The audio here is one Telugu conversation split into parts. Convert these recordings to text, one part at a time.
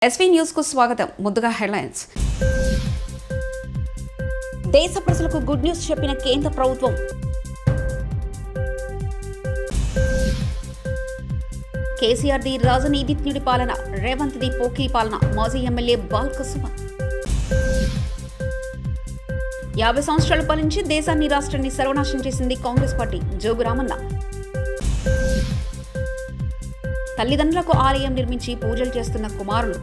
ఎస్వీ న్యూస్ కు స్వాగతం. ముందుగా హెడ్లైన్స్. దేశ ప్రజలకు గుడ్ న్యూస్ చెప్పిన కేంద్ర ప్రభుత్వం. కేసీఆర్ ది రాజనీతిజ్ఞుడి పాలన, రేవంత్ ది పోకిరి పాలన. మాజీ ఎమ్మెల్యే బాల్క సుమన్. 50 సంవత్సరాలు పాలించి దేశాన్ని రాష్ట్రాన్ని సర్వనాశనం చేసింది కాంగ్రెస్ పార్టీ. జోగు రామన్న. తల్లిదండ్రులకు ఆలయం నిర్మించి పూజలు చేస్తున్న కుమారులు.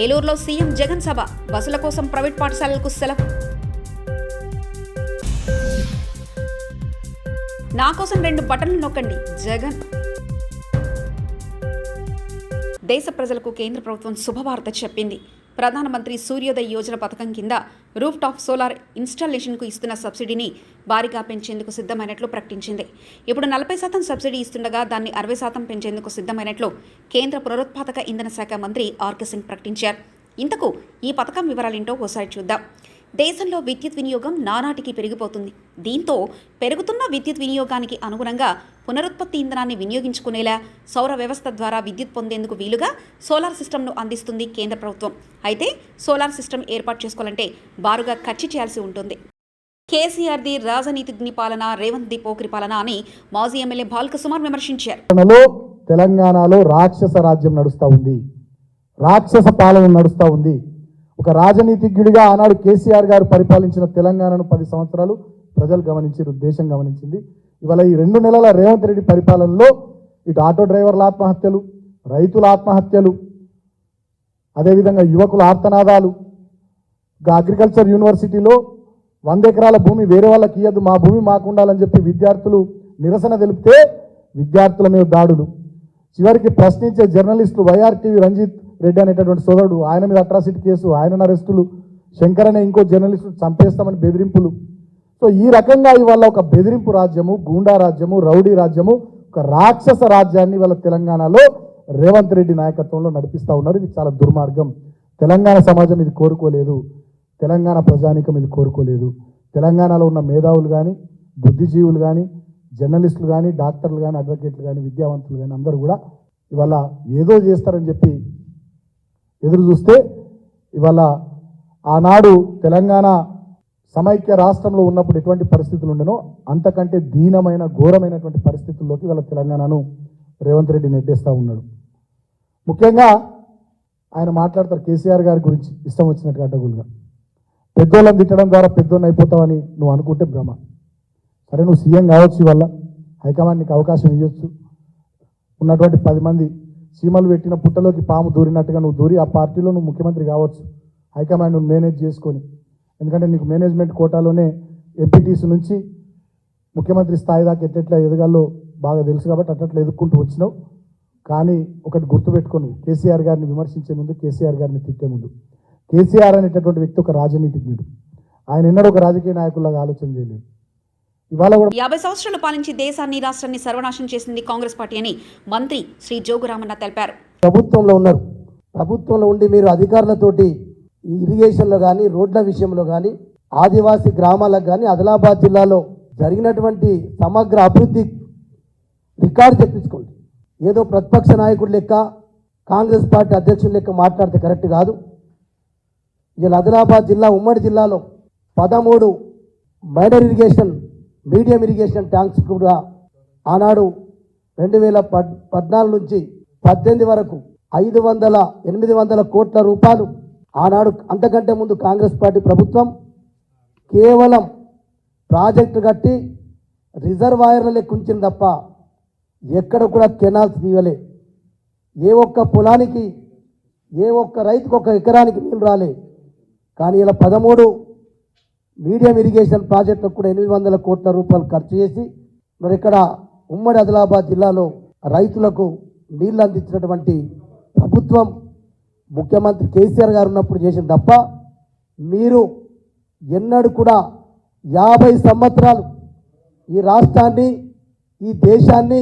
ఏలూరులో సీఎం జగన్ సభ, బస్సుల కోసం ప్రైవేట్ పాఠశాలలకు సెలవు. నా కోసం 2 బటన్లు నొక్కండి జగన్. దేశ ప్రజలకు కేంద్ర ప్రభుత్వం శుభవార్త చెప్పింది. ప్రధానమంత్రి సూర్యోదయ్ యోజన పథకం కింద రూఫ్ టాప్ సోలార్ ఇన్స్టాలేషన్కు ఇస్తున్న సబ్సిడీని భారీగా పెంచేందుకు సిద్ధమైనట్లు ప్రకటించింది. ఇప్పుడు 40% సబ్సిడీ ఇస్తుండగా దాన్ని 60% పెంచేందుకు సిద్ధమైనట్లు కేంద్ర పునరుత్పాదక ఇంధన శాఖ మంత్రి ఆర్కే సింగ్ ప్రకటించారు. ఇంతకు ఈ పథకం వివరాలేంటో ఓసారి చూద్దాం. దేశంలో విద్యుత్ వినియోగం నానాటికి పెరిగిపోతుంది. దీంతో పెరుగుతున్న విద్యుత్ వినియోగానికి అనుగుణంగా పునరుత్పత్తి ఇంధనాన్ని వినియోగించుకునేలా సౌర వ్యవస్థ ద్వారా విద్యుత్ పొందేందుకు వీలుగా సోలార్ సిస్టమ్ను అందిస్తుంది కేంద్ర ప్రభుత్వం. అయితే సోలార్ సిస్టమ్ ఏర్పాటు చేసుకోవాలంటే బారుగా ఖర్చు చేయాల్సి ఉంటుంది. కేసీఆర్ ది రాజనీతిజ్ఞ పాలన, రేవంత్ ది పోకిరి పాలన అని మాజీ ఎమ్మెల్యే బాల్క సుమన్ విమర్శించారు. తెలంగాణలో రాక్షస రాజ్యం నడుస్తూ ఉంది, రాక్షస పాలన నడుస్తూ ఉంది. ఒక రాజనీతిజ్ఞుడిగా ఆనాడు కేసీఆర్ గారు పరిపాలించిన తెలంగాణను 10 సంవత్సరాలు ప్రజలు గమనించారు, దేశం గమనించింది. ఇవాళ ఈ 2 నెలల రేవంత్ రెడ్డి పరిపాలనలో ఇటు ఆటో డ్రైవర్ల ఆత్మహత్యలు, రైతుల ఆత్మహత్యలు, అదేవిధంగా యువకుల ఆర్తనాదాలు, అగ్రికల్చర్ యూనివర్సిటీలో 100 ఎకరాల భూమి వేరే వాళ్ళకి ఇయ్యద్దు, మా భూమి మాకు ఉండాలని చెప్పి విద్యార్థులు నిరసన తెలిపితే విద్యార్థుల మీద దాడులు, చివరికి ప్రశ్నించే జర్నలిస్టులు వైఆర్టీవీ రంజిత్ రెడ్డి అనేటటువంటి సోదరుడు, ఆయన మీద అట్రాసిటీ కేసు, ఆయన అరెస్టులు, శంకర్ అనే ఇంకో జర్నలిస్టు చంపేస్తామని బెదిరింపులు. సో ఈ రకంగా ఇవాళ ఒక బెదిరింపు రాజ్యము, గూండా రాజ్యము, రౌడీ రాజ్యము, ఒక రాక్షస రాజ్యాన్ని ఇవాళ తెలంగాణలో రేవంత్ రెడ్డి నాయకత్వంలో నడిపిస్తూ ఉన్నారు. ఇది చాలా దుర్మార్గం. తెలంగాణ సమాజం ఇది కోరుకోలేదు, తెలంగాణ ప్రజానీకం ఇది కోరుకోలేదు. తెలంగాణలో ఉన్న మేధావులు కానీ, బుద్ధిజీవులు కానీ, జర్నలిస్టులు కానీ, డాక్టర్లు కానీ, అడ్వకేట్లు కానీ, విద్యావంతులు కానీ అందరూ కూడా ఇవాళ ఏదో చేస్తారని చెప్పి ఎదురు చూస్తే ఇవాళ ఆనాడు తెలంగాణ సమైక్య రాష్ట్రంలో ఉన్నప్పుడు ఎటువంటి పరిస్థితులు ఉండనో అంతకంటే దీనమైన ఘోరమైనటువంటి పరిస్థితుల్లోకి ఇవాళ తెలంగాణను రేవంత్ రెడ్డి నెట్టేస్తూ ఉన్నాడు. ముఖ్యంగా ఆయన మాట్లాడతారు కేసీఆర్ గారి గురించి ఇష్టం వచ్చినట్టుగా అడ్డగోలుగా. పెద్దోళ్ళని తిట్టడం ద్వారా పెద్దోళ్ళని అయిపోతావని నువ్వు అనుకుంటే భ్రమ. సరే, నువ్వు సీఎం కావచ్చు, వల్ల హైకమాండ్ నీకు అవకాశం ఇవ్వచ్చు. ఉన్నటువంటి 10 మంది సీమలు పెట్టిన పుట్టలోకి పాము దూరినట్టుగా నువ్వు దూరి ఆ పార్టీలో నువ్వు ముఖ్యమంత్రి కావచ్చు, హైకమాండ్ నువ్వు మేనేజ్ చేసుకొని. ఎందుకంటే నీకు మేనేజ్మెంట్ కోటాలోనే ఎంపీటీసీ నుంచి ముఖ్యమంత్రి స్థాయి దాకా ఎట్లా ఎదగాలో బాగా తెలుసు కాబట్టి అట్లా ఎదుర్కొంటూ వచ్చినావు. కానీ ఒకటి గుర్తుపెట్టుకోను, కేసీఆర్ గారిని విమర్శించే ముందు, కేసీఆర్ గారిని తిట్టే ముందు, కేసీఆర్ అనేటటువంటి వ్యక్తి ఒక రాజనీతిజ్ఞుడు. ఆయన ఎన్నడూ ఒక రాజకీయ నాయకుల్లాగా ఆలోచన చేయలేదు. 50 సంవత్సరాలు పాలించి దేశాన్ని రాష్ట్రాన్ని సర్వనాశనం చేసింది కాంగ్రెస్ పార్టీ అని మంత్రి శ్రీ జోగు రామన్న తెలిపారు. ప్రభుత్వంలో ఉన్నారు, ప్రభుత్వంలో ఉండి మీరు అధికారులతోటి ఇరిగేషన్లో కానీ, రోడ్ల విషయంలో కానీ, ఆదివాసీ గ్రామాలకు కానీ ఆదిలాబాద్ జిల్లాలో జరిగినటువంటి సమగ్ర అభివృద్ధి రికార్డు తెప్పించుకోండి. ఏదో ప్రతిపక్ష నాయకుడు లెక్క, కాంగ్రెస్ పార్టీ అధ్యక్షుడు లెక్క మాట్లాడితే కరెక్ట్ కాదు. ఇలా ఆదిలాబాద్ జిల్లా, ఉమ్మడి జిల్లాలో 13 minor irrigation, medium irrigation tanks కూడా ఆనాడు 2014 నుంచి 18 వరకు 800 కోట్ల రూపాయలు ఆనాడు, అంతకంటే ముందు కాంగ్రెస్ పార్టీ ప్రభుత్వం కేవలం ప్రాజెక్టు కట్టి రిజర్వాయర్ల లెక్క ఉంచింది తప్ప ఎక్కడ కూడా కెనాల్స్ తీయలే. ఏ ఒక్క పొలానికి, ఏ ఒక్క రైతుకు 1 ఎకరానికి నీళ్ళు రాలే. కానీ ఇలా 13 మీడియం ఇరిగేషన్ ప్రాజెక్టులకు కూడా 800 కోట్ల రూపాయలు ఖర్చు చేసి మరి ఇక్కడ ఉమ్మడి ఆదిలాబాద్ జిల్లాలో రైతులకు నీళ్లు అందించినటువంటి ప్రభుత్వం ముఖ్యమంత్రి కేసీఆర్ గారు ఉన్నప్పుడు చేసింది తప్ప మీరు ఎన్నడూ కూడా 50 సంవత్సరాలు ఈ రాష్ట్రాన్ని, ఈ దేశాన్ని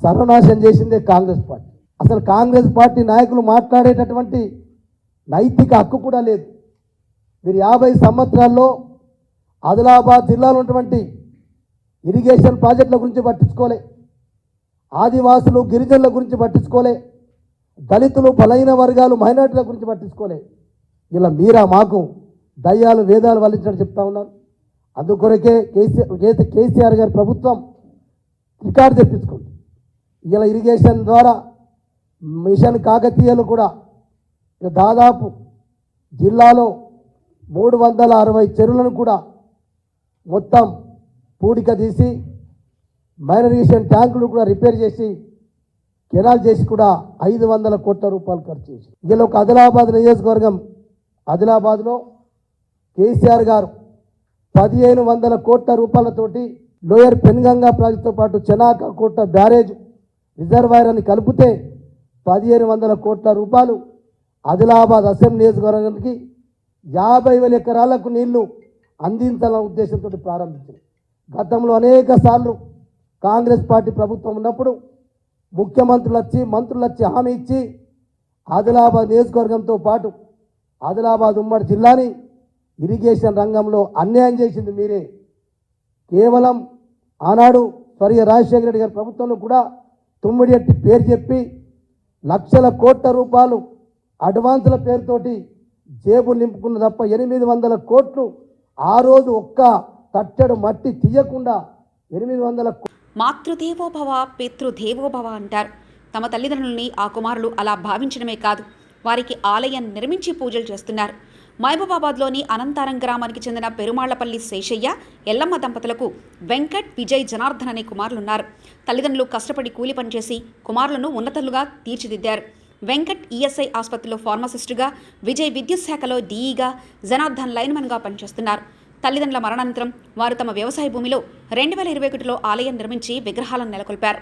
సర్వనాశనం చేసిందే కాంగ్రెస్ పార్టీ. అసలు కాంగ్రెస్ పార్టీ నాయకులు మాట్లాడేటటువంటి నైతిక హక్కు కూడా లేదు. మీరు 50 సంవత్సరాల్లో ఆదిలాబాద్ జిల్లాలో ఉన్నటువంటి ఇరిగేషన్ ప్రాజెక్టుల గురించి పట్టించుకోలే. ఆదివాసులు గిరిజనుల గురించి పట్టించుకోలే, దళితులు బలహీన వర్గాలు మైనార్టీల గురించి పట్టించుకోలే. ఇలా మీరా మాకు దయ్యాలు వేదాలు వల్లించడం చెప్తా ఉన్నారు. అందుకొరకే కేసీఆర్ గారి ప్రభుత్వం రికార్డు తెప్పించుకుంది. ఇలా ఇరిగేషన్ ద్వారా మిషన్ కాకతీయలు కూడా దాదాపు జిల్లాలో 360 చెరువులను కూడా మొత్తం పూడిక తీసి మైనర్ ఇరిగేషన్ ట్యాంకులు కూడా రిపేర్ చేసి కెనాల్ చేసి కూడా 500 కోట్ల రూపాయలు ఖర్చు చేసి ఇలా ఒక ఆదిలాబాద్ నియోజకవర్గం ఆదిలాబాద్లో కేసీఆర్ గారు 1500 కోట్ల రూపాయలతోటి లోయర్ పెన్గంగా ప్రాజెక్టుతో పాటు చెనాక కోట్ల బ్యారేజ్ రిజర్వాయర్ అని కలిపితే 1500 కోట్ల రూపాయలు ఆదిలాబాద్ అసెంబ్లీ నియోజకవర్గానికి 50,000 ఎకరాలకు నీళ్లు అందించాలన్న ఉద్దేశంతో ప్రారంభించింది. గతంలో అనేక సార్లు కాంగ్రెస్ పార్టీ ప్రభుత్వం ఉన్నప్పుడు ముఖ్యమంత్రులు వచ్చి మంత్రులు వచ్చి హామీ ఇచ్చి ఆదిలాబాద్ నియోజకవర్గంతో పాటు ఆదిలాబాద్ ఉమ్మడి జిల్లాని ఇరిగేషన్ రంగంలో అన్యాయం చేసింది మీరే. కేవలం ఆనాడు స్వర్గీయ రాజశేఖర రెడ్డి గారి ప్రభుత్వంలో కూడా తుమ్మిడియట్టి పేరు చెప్పి లక్షల కోట్ల రూపాయలు అడ్వాన్సుల పేరుతోటి జేబులు నింపుకున్న తప్ప 800 కోట్లు ఆ రోజు ఒక్క తట్టెడు మట్టి తీయకుండా 800 మాతృదేవోభవ పితృదేవోభవ అంటారు. తమ తల్లిదండ్రుల్ని ఆ కుమారులు అలా భావించడమే కాదు, వారికి ఆలయం నిర్మించి పూజలు చేస్తున్నారు. మహబూబాబాద్లోని అనంతారం గ్రామానికి చెందిన పెరుమాళ్లపల్లి శేషయ్య, ఎల్లమ్మ దంపతులకు వెంకట్, విజయ్, జనార్దన్ అనే కుమారులున్నారు. తల్లిదండ్రులు కష్టపడి కూలి పనిచేసి కుమారులను ఉన్నతులుగా తీర్చిదిద్దారు. వెంకట్ ఈఎస్ఐ ఆసుపత్రిలో ఫార్మసిస్టుగా, విజయ్ విద్యుత్ శాఖలో డీఈగా, జనార్దన్ లైన్మన్గా పనిచేస్తున్నారు. తల్లిదండ్రుల మరణానంతరం వారు తమ వ్యవసాయ భూమిలో 2021లో ఆలయం నిర్మించి విగ్రహాలను నెలకొల్పారు.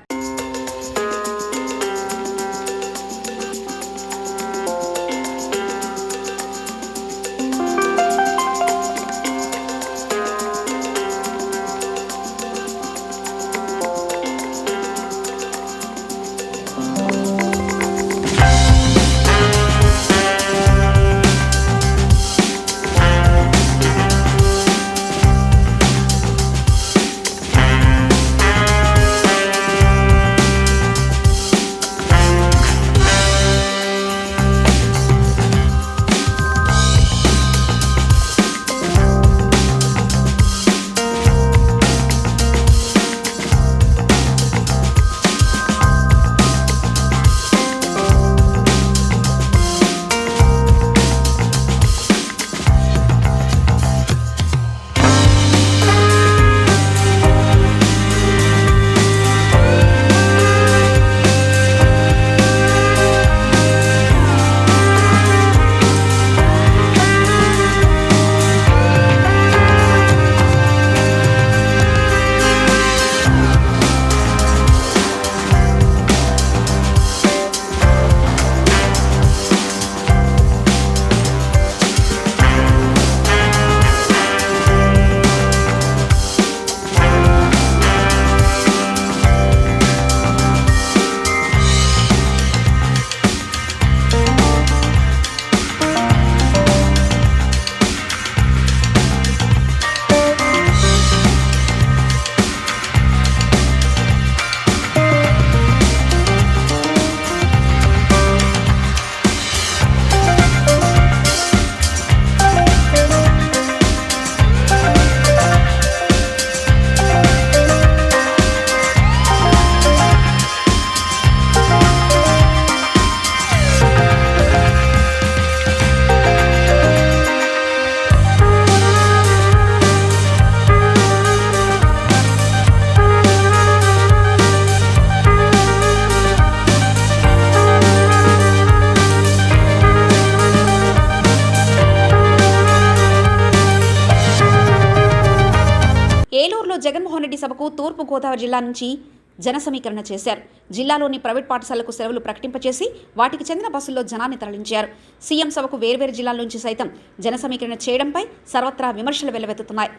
ఏలూరులో జగన్మోహన్ రెడ్డి సభకు తూర్పు గోదావరి జిల్లా నుంచి జన సమీకరణ చేశారు. జిల్లాలోని ప్రైవేట్ పాఠశాలకు సెలవులు ప్రకటింపచేసి వాటికి చెందిన బస్సుల్లో జనాన్ని తరలించారు. సీఎం సభకు వేర్వేరు జిల్లాల నుంచి సైతం జన సమీకరణ చేయడంపై సర్వత్రా విమర్శలు వెల్లువెత్తుతున్నాయి.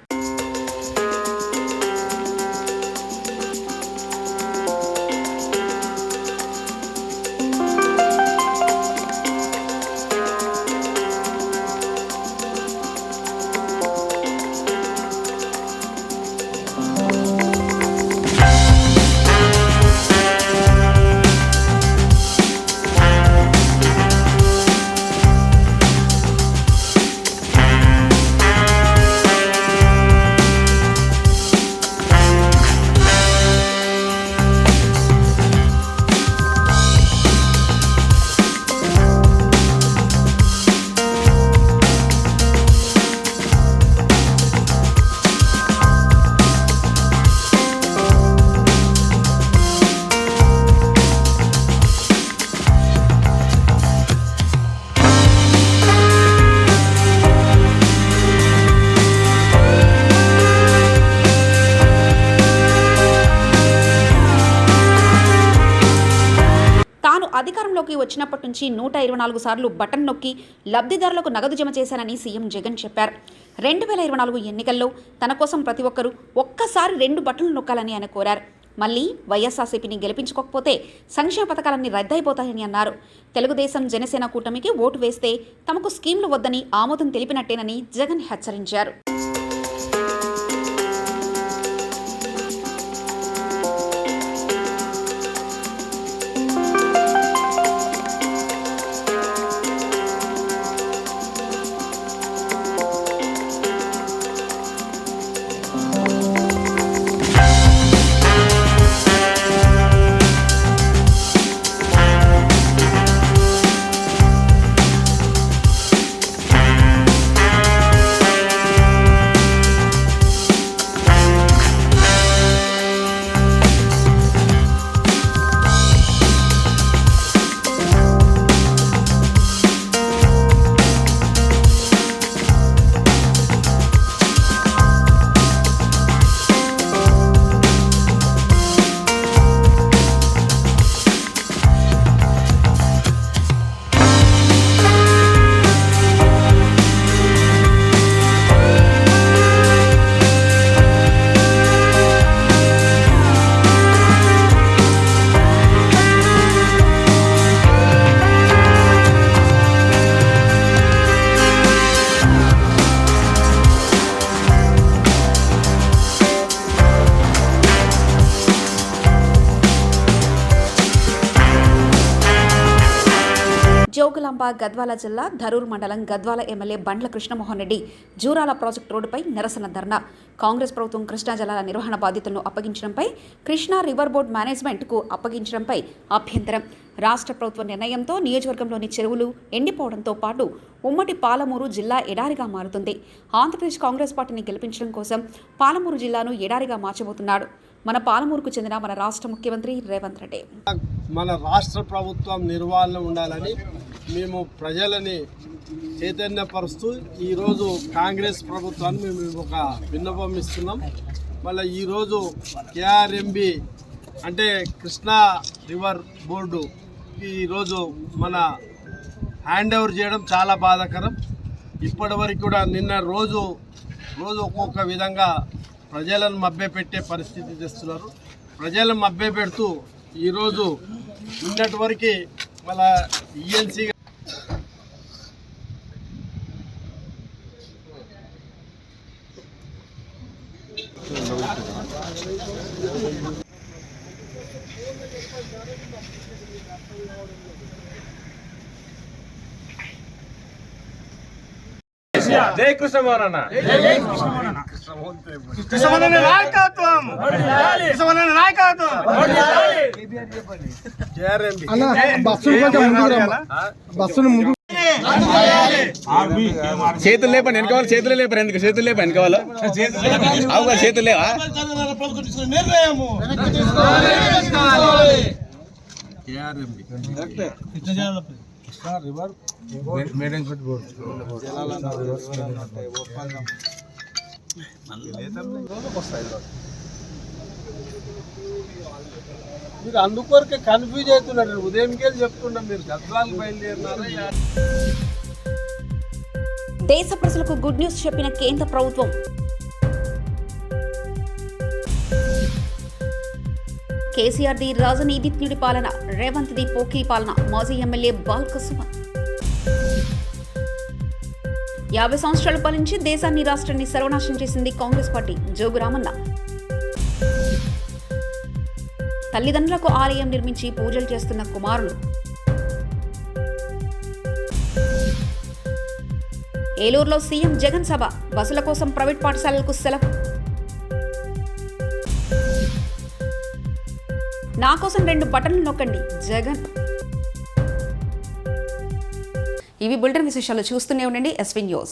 తాను అధికారంలోకి వచ్చినప్పటి నుంచి 124 సార్లు బటన్ నొక్కి లబ్ధిదారులకు నగదు జమ చేశానని సీఎం జగన్ చెప్పారు. 2024 ఎన్నికల్లో తన కోసం ప్రతి ఒక్కరూ ఒక్కసారి 2 బటన్లు నొక్కాలని ఆయన కోరారు. మళ్ళీ వైఎస్ఆర్సీపీని గెలిపించుకోకపోతే సంక్షేమ పథకాలన్నీ రద్దయిపోతాయని అన్నారు. తెలుగుదేశం జనసేన కూటమికి ఓటు వేస్తే తమకు స్కీమ్లు వద్దని ఆమోదం తెలిపినట్టేనని జగన్ హెచ్చరించారు. జోగులాంబ గద్వాల జిల్లా ధరూర్ మండలం గద్వాల ఎమ్మెల్యే బండ్ల కృష్ణమోహన్ రెడ్డి జూరాల ప్రాజెక్టు రోడ్డుపై నిరసన ధర్నా. కాంగ్రెస్ ప్రభుత్వం కృష్ణా జలాల నిర్వహణ బాధ్యతలను అప్పగించడంపై, కృష్ణా రివర్ బోర్డు మేనేజ్మెంట్కు అప్పగించడంపై అభ్యంతరం. రాష్ట్ర ప్రభుత్వ నిర్ణయంతో నియోజకవర్గంలోని చెరువులు ఎండిపోవడంతో పాటు ఉమ్మడి పాలమూరు జిల్లా ఎడారిగా మారుతుంది. ఆంధ్రప్రదేశ్ కాంగ్రెస్ పార్టీని గెలిపించడం కోసం పాలమూరు జిల్లాను ఎడారిగా మార్చబోతున్నాడు మన పాలమూరుకు చెందిన మన రాష్ట్ర ముఖ్యమంత్రి రేవంత్ రెడ్డి. మన రాష్ట్ర ప్రభుత్వం నిర్వహణ ఉండాలని మేము ప్రజలని చైతన్యపరుస్తూ ఈరోజు కాంగ్రెస్ ప్రభుత్వాన్ని మేము ఒక విన్నపం ఇస్తున్నాం. మళ్ళీ ఈరోజు కేఆర్ఎంబి అంటే కృష్ణా రివర్ బోర్డు ఈరోజు మన హ్యాండ్ ఓవర్ చేయడం చాలా బాధాకరం. ఇప్పటివరకు కూడా నిన్న రోజు ఒక్కొక్క విధంగా ప్రజలను మభ్యపెట్టే పరిస్థితి తెస్తున్నారు. ప్రజలను మభ్యపెడుతూ ఈరోజు నిన్నటి వరకు మళ్ళా ఈఎన్సీ జై కృష్ణమోహన్ నాయకత్వం చేతులు లేపండి వెనకవాళ్ళు, చేతులు లేపారు. ఎందుకు చేతులు లేపా వెనకవాళ్ళు? అవుగా చేతులు లేవా? కృష్ణా రివర్ మేనేజ్మెంట్ బోర్డు మీరు అందుకొరకే కన్ఫ్యూజ్ అవుతున్నారు. ఉదయంకే చెప్తున్నా మీరు గద్వాలకు బయలుదేరినారా? దేశ ప్రజలకు గుడ్ న్యూస్ చెప్పిన కేంద్ర ప్రభుత్వం. కేసీఆర్ది రాజనీతిజ్ఞుడి పాలన, రేవంత్ది పోకిరి పాలన. మాజీ ఎమ్మెల్యే బాల్క సుమన్. 50 సంవత్సరాలు పాలించి దేశాన్ని, రాష్ట్రాన్ని సర్వనాశనం చేసింది కాంగ్రెస్ పార్టీ. జోగు రామన్న. తల్లిదండ్రులకు ఆలయం నిర్మించి పూజలు చేస్తున్న కుమారులు. ఏలూరులో సీఎం జగన్ సభ. బస్సుల కోసం ప్రైవేట్ పాఠశాలలకు సెలవు. నా కోసం 2 బటన్లు నొక్కండి జగన్. ఇవి బులెటిన్ విశేషాలు. చూస్తూనే ఉండండి ఎస్వీ న్యూస్.